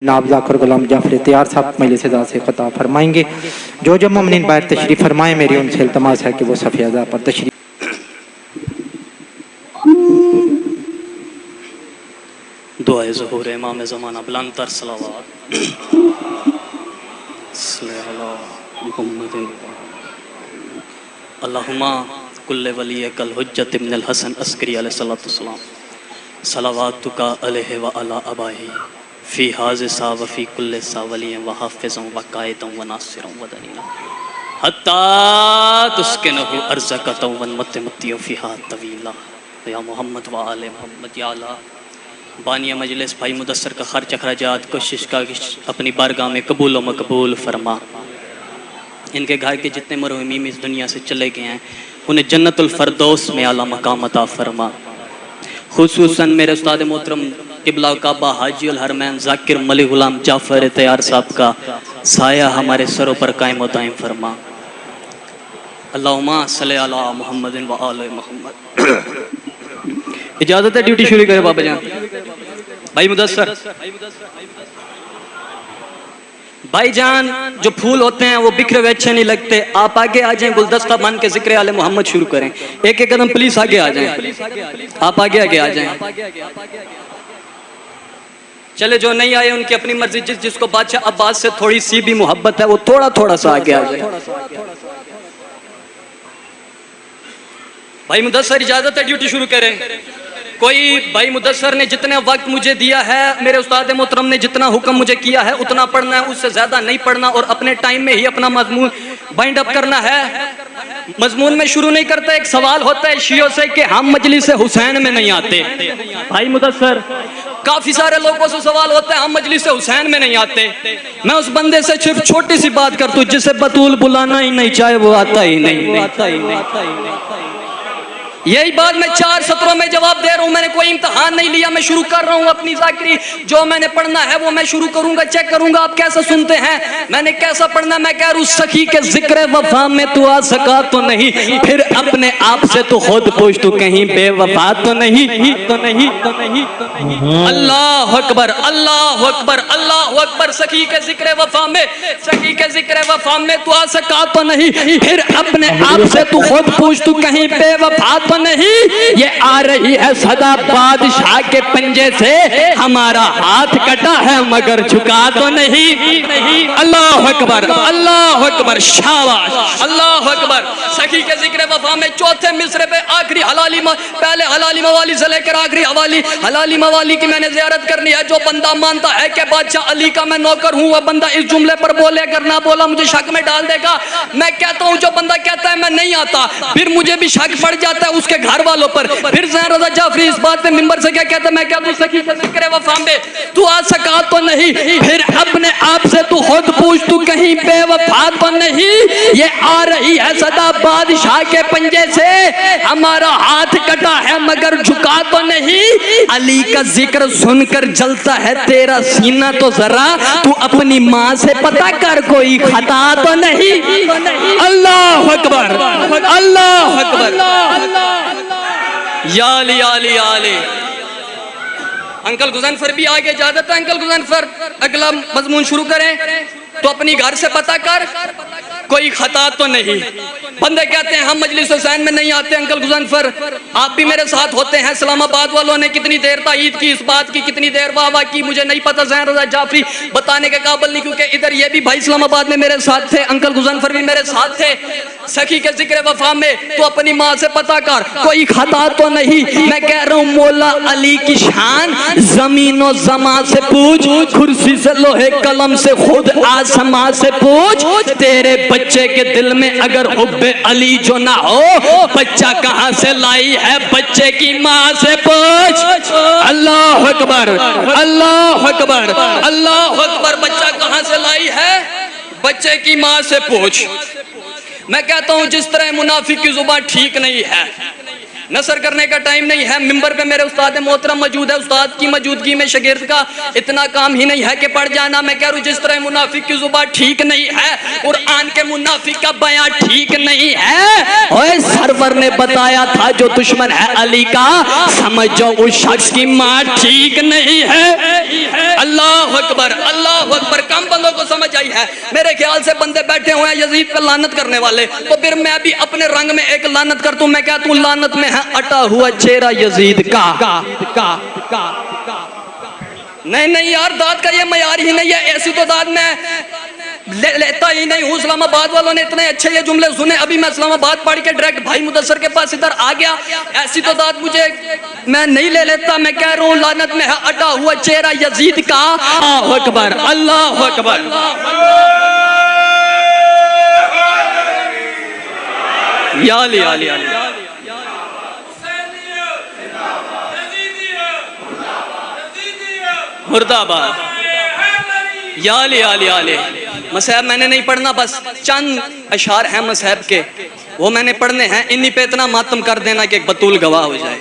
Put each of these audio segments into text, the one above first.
नाब जाकर गुलाम जाफर तैयार साहब मजलिस दा से खता फरमाएंगे। जो मोमिनीन बाहर तशरीफ़ फरमाए, मेरी उनसे इल्तमास है कि वो सफ़ी अज़ा पर तशरीफ़। दुआए ज़ुहूर इमाम ज़माना बुलंद तर सलावत अल्लाहुम्मा कुल्ले वली कल हुज्जत इब्नुल हसन अस्करी अलैहिस्सलाम सलावातुका अलैहि व अला अबाही फ़ी हाज़ सा व फ़ी कुल्ले सा वलिय्यन व हाफ़िज़न व कायदन व नासिरन व दलीला हत्ता तुस्किनहु अर्ज़क़तन व मुतमत्तियन फ़ीहा तवीला या मोहम्मद व आले मोहम्मद या अल्लाह। बानिया मजलिस भाई मुदस्सर का खर्च अखराजात कोशिश का अपनी बारगाह में कबूल व मकबूल फरमा। इनके घर के जितने मरहूमीन इस दुनिया से चले गए हैं उन्हें जन्नतुल फरदौस में आला मकाम अता फरमा। खुसूसन मेरे उस्ताद मोहतरम क़िबला काबा हाजी उल हरमैन ज़ाकिर मलिक गुलाम जाफ़र तैयार साहब का साया हमारे सरों पर कायम व दायम फरमा। अल्लाहुम्मा सल्लि अला मुहम्मदिन व आले मुहम्मद। इजाज़त है ड्यूटी शुरू करें बाबा जान। भाई मुदस्सर भाईजान, जो फूल होते हैं वो बिखरे हुए अच्छे नहीं लगते। आप आगे आ जाएं, गुलदस्ता बन के जिक्र आले मोहम्मद शुरू करें। एक एक कदम प्लीज आगे आ जाएं। आप आगे आगे आ जाएं। चले जो नहीं आए उनकी अपनी मर्जी। जिसको बादशाह अब्बास से थोड़ी सी भी मोहब्बत है वो थोड़ा थोड़ा सा आगे आ जाए। भाई मुदस्सर इजाजत है ड्यूटी शुरू करें। कोई भाई मुदस्सर ने जितने वक्त मुझे दिया है, मेरे उस्ताद मोहतरम ने जितना हुक्म मुझे किया है उतना पढ़ना है, उससे ज्यादा नहीं पढ़ना और अपने टाइम में ही अपना मजमून बाइंड अप करना है। मजमून में शुरू नहीं करता। एक सवाल होता है शियों से कि हम मजलिस हुसैन में नहीं आते। भाई मुदस्सर, काफी सारे लोगों से सवाल होता है हम मजलिस हुसैन में नहीं आते। मैं उस बंदे से सिर्फ छोटी सी बात करता हूँ जिसे बतूल बुलाना ही नहीं चाहे वो आता ही नहीं। यही बात मैं 4 सत्रों में जवाब दे रहा हूँ। मैंने कोई इम्तिहान नहीं लिया, मैं शुरू कर रहा हूँ अपनी ज़ाकरी। जो मैंने पढ़ना है वो मैं शुरू करूंगा, चेक करूंगा आप कैसे सुनते हैं। मैंने कैसा पढ़ना, मैं कह रहा हूँ सखी के जिक्र वफा में तू आ सका तो नहीं, फिर अपने आप से तू खुद पूछ तू कहीं बेवफा तो नहीं। अल्लाह अकबर अल्लाह अकबर अल्लाह अकबर। सखी के जिक्र वफा में, सखी के जिक्र वफा में तू आ सका तो नहीं, फिर अपने आप से तू खुद पूछ तू कहीं बेवफा तो नहीं। ये आ रही है सदा बादशाह के पंजे से, हमारा हाथ कटा है मगर झुका तो नहीं। अल्लाह अकबर अल्लाह अकबर शाबाश अल्लाह अकबर। सखी के जिक्र वफा में चौथे मिसरे पे आखिरी हलाली, पहले हलाली मवाली से लेकर आखिरी हलाली मवाली की मैंने ज़ियारत करनी है। जो बंदा मानता है कि बादशाह अली का मैं नौकर हूँ, वह बंदा इस जुमले पर बोले, अगर ना बोला मुझे शक में डाल देगा। मैं कहता हूँ जो बंदा कहता है मैं नहीं आता, फिर मुझे भी शक पड़ जाता है उसके घर वालों पर। फिर ज़ैन रज़ा जाफरी इस बात पे मिंबर से क्या कहता है, मैं कहता हूँ सखी के ज़िक्र वफ़ा में तू आ सका तो नहीं, फिर अपने आप से तू खुद पूछ तू कहीं बेवफा तो नहीं। ये आ रही है सदा बादशाह के पंजे से, हमारा हाथ कटा है मगर झुका तो नहीं। अली का जिक्र सुनकर जलता है तेरा सीना, तो जरा तू अपनी माँ से पता कर कोई खता तो नहीं। अल्लाह अकबर अल्लाह अकबर या अली आली आली। अंकल गुज़नफर भी आगे इजाजत है। अंकल गुज़नफर अगला मजमून शुरू करें। तो अपनी घर से पता कर कोई खता तो नहीं। बंदे कहते हैं हम मजलिस हुसैन में नहीं आते। अंकल गुज़नफर आप भी मेरे साथ होते हैं। इस्लामाबाद वालों ने कितनी देर था ईद की, इस बात की कितनी देर वाह वाह की मुझे नहीं पता। ज़ैन रज़ा जाफरी बताने के काबिल नहीं, क्योंकि इधर ये भी भाई इस्लामाबाद में मेरे साथ थे, अंकल गुज़नफर भी मेरे साथ थे। सखी के जिक्र वफा में तो अपनी माँ से पता कर कोई खता तो नहीं। मैं कह रहा हूँ मौला अली की शान जमीनो जमा से पूछ, कुर्सी से लोहे कलम से खुद आसमां से पूछ। तेरे बच्चे के दिल में अगर हुब्बे अली जो ना हो, बच्चा कहाँ से लाई है बच्चे की माँ से पूछ। अल्लाह अकबर अल्लाह अकबर अल्लाह अकबर। बच्चा कहाँ से लाई है बच्चे की माँ से पूछ। मैं कहता हूँ जिस तरह मुनाफिक की जुबान ठीक नहीं है, नसर करने का टाइम नहीं है। मिंबर पे मेरे उस्ताद मोहतरम मौजूद है, उस्ताद की मौजूदगी में शागिर्द का इतना काम ही नहीं है कि पढ़ जाना। मैं कह रहा हूँ जिस तरह मुनाफिक की जुबान ठीक नहीं है, कुरान के मुनाफिक का बयां ठीक नहीं है। ओए सरवर ने बताया था जो दुश्मन है अली का, समझो उस शख्स की माँ ठीक नहीं है। अल्लाह अकबर, अल्लाह अकबर। कम बंदों को समझ आई है। मेरे ख्याल से बंदे बैठे हुए हैं यजीद पे लानत करने वाले, तो फिर मैं भी अपने रंग में एक लानत कर दूं। मैं क्या तू लानत में है अटा हुआ चेहरा यजीद का। नहीं नहीं यार, दाद का ये मयार ही नहीं है। ऐसी तो दाद में लेता ही नहीं हूँ। इस्लामाबाद वालों ने इतने अच्छे ये जुमले सुने, अभी मैं इस्लामाबाद पढ़ के डायरेक्ट भाई मुदस्सर के पास इधर आ गया। ऐसी तो दाद मुझे मैं नहीं ले लेता। मैं कह रहा हूँ लानत में है अटा हुआ चेहरा यजीद का। अल्लाह अकबर, अल्लाह अकबर। या अली, या अली, या अली। मुर्दाबाद। या अली, या अली, या अली। मसहब मैंने नहीं पढ़ना, बस चंद अशार हैं मसहब के, वो मैंने पढ़ने हैं। इन्हीं पे इतना मातम कर देना कि एक बतूल गवाह हो जाए।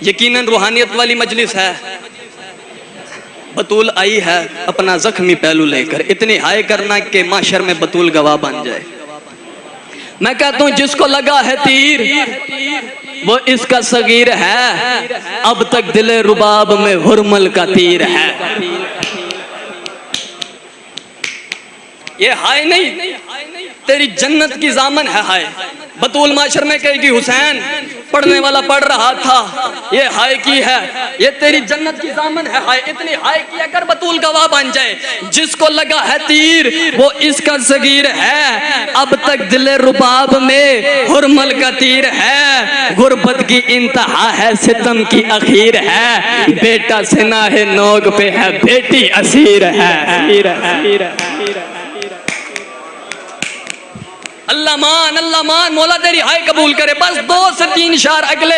यकीनन रूहानियत वाली मजलिस है। बतूल आई है अपना जख्मी पहलू लेकर, इतनी हाय करना कि माशर में बतूल गवाह बन जाए। मैं कहता हूँ जिसको लगा है तीर वो इसका सगीर है, अब तक दिले रुबाब में हुरमल का तीर है। ये हाय नहीं, तेरी जन्नत की जामन है हाय। बतूल माशर में कहेगी हुसैन पढ़ने वाला पढ़ रहा था, ये हाय की है, ये तेरी जन्नत की जामन है हाय। इतनी हाय की अगर बतूल गवाह बन जाए। जिसको लगा है तीर वो इसका सगीर है, अब तक दिले रुबाब में हुरमल का तीर है। गुर्बत की इंतहा है, सितम की अखीर है, बेटा सिनाहे नोग पे है, बेटी असीर है। अल्लाह मान, अल्लाह मान, मौला तेरी हाय कबूल करे। बस 2 से 3 शार अगले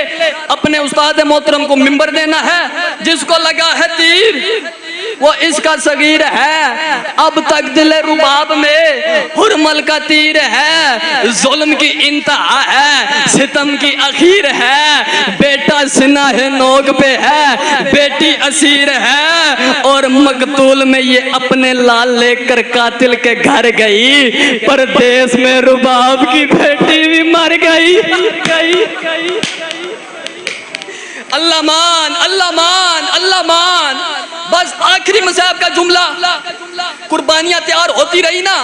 अपने उस्ताद मोहतरम को मिंबर देना है। जिसको लगा है तीर वो इसका सगीर है, अब तक दिले रुबाब में हुरमल का तीर है। जुल्म की इंतहा है, सितम की अखीर है, बेटा सिनाहे नोग पे है, बेटी असीर है। और मकतूल में ये अपने लाल लेकर कातिल के घर गई, परदेश में रुबाब की बेटी भी मर गई। अल्लाह मान, अल्लाह मान, अल्लाह मान। बस आखिरी मसाहब का जुमला, कुर्बानियां तैयार होती रही ना,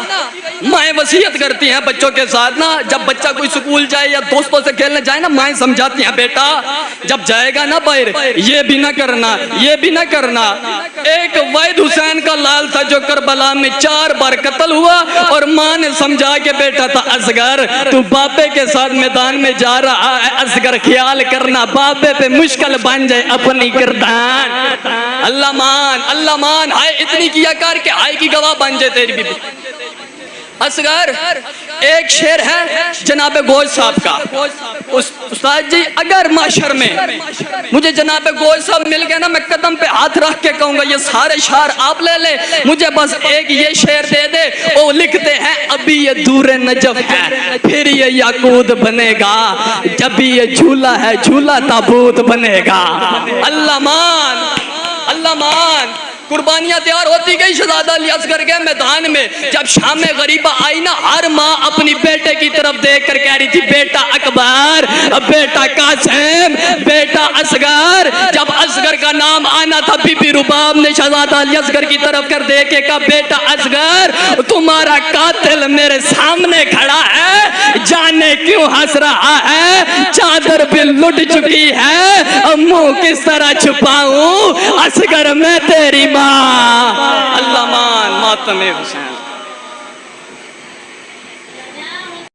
माएँ वसीयत करती हैं बच्चों के साथ ना, जब बच्चा कोई स्कूल जाए या दोस्तों से खेलने जाए ना, माएँ समझाती हैं बेटा जब जाएगा ना बाहर ये भी ना करना, ये भी ना करना। एक वैद हुसैन का लाल था जो करबला में 4 बार कत्ल हुआ, और माँ ने समझा के बेटा था असगर तू बाबे के साथ मैदान में जा रहा है, असगर ख्याल करना बाबे पे मुश्किल बन जाए अपनी गर्दान। अल्लाह मान, अल्लाह मान। हाय इतनी किया कर के हाय की गवाह बन जाए तेरी बीबी। असगर एक शेर है जनाब गोज साहब का। उस्ताद जी अगर माशर में मुझे जनाब गोज साहब मिल गए ना, मैं कदम पे हाथ रख के कहूंगा ये सारे शार आप ले ले, मुझे बस एक ये शेर दे दे। वो लिखते हैं अभी ये दूर नजफ है, फिर ये याकूत बनेगा, जब भी ये झूला है झूला ताबूत बनेगा। अल्लाह मान, अल्लाह मान। कुर्बानियां तैयार होती गई। शहजादा अली असगर के मैदान में जब शाम में गरीबा आई ना, हर माँ अपनी बेटे की तरफ देख कर कह रही थी बेटा अकबर, बेटा कासिम, बेटा असगर। जब असगर का नाम आना था बीबी रुबाब ने शहजादा अली असगर की तरफ कर देखे कहा बेटा असगर तुम्हारा कातिल मेरे सामने खड़ा है, जाने क्यों हंस रहा है, चादर भी लुट चुकी है, मुंह किस तरह छुपाऊं, असगर मैं तेरी माँ। अल्लाह मान, मातम हुसैन।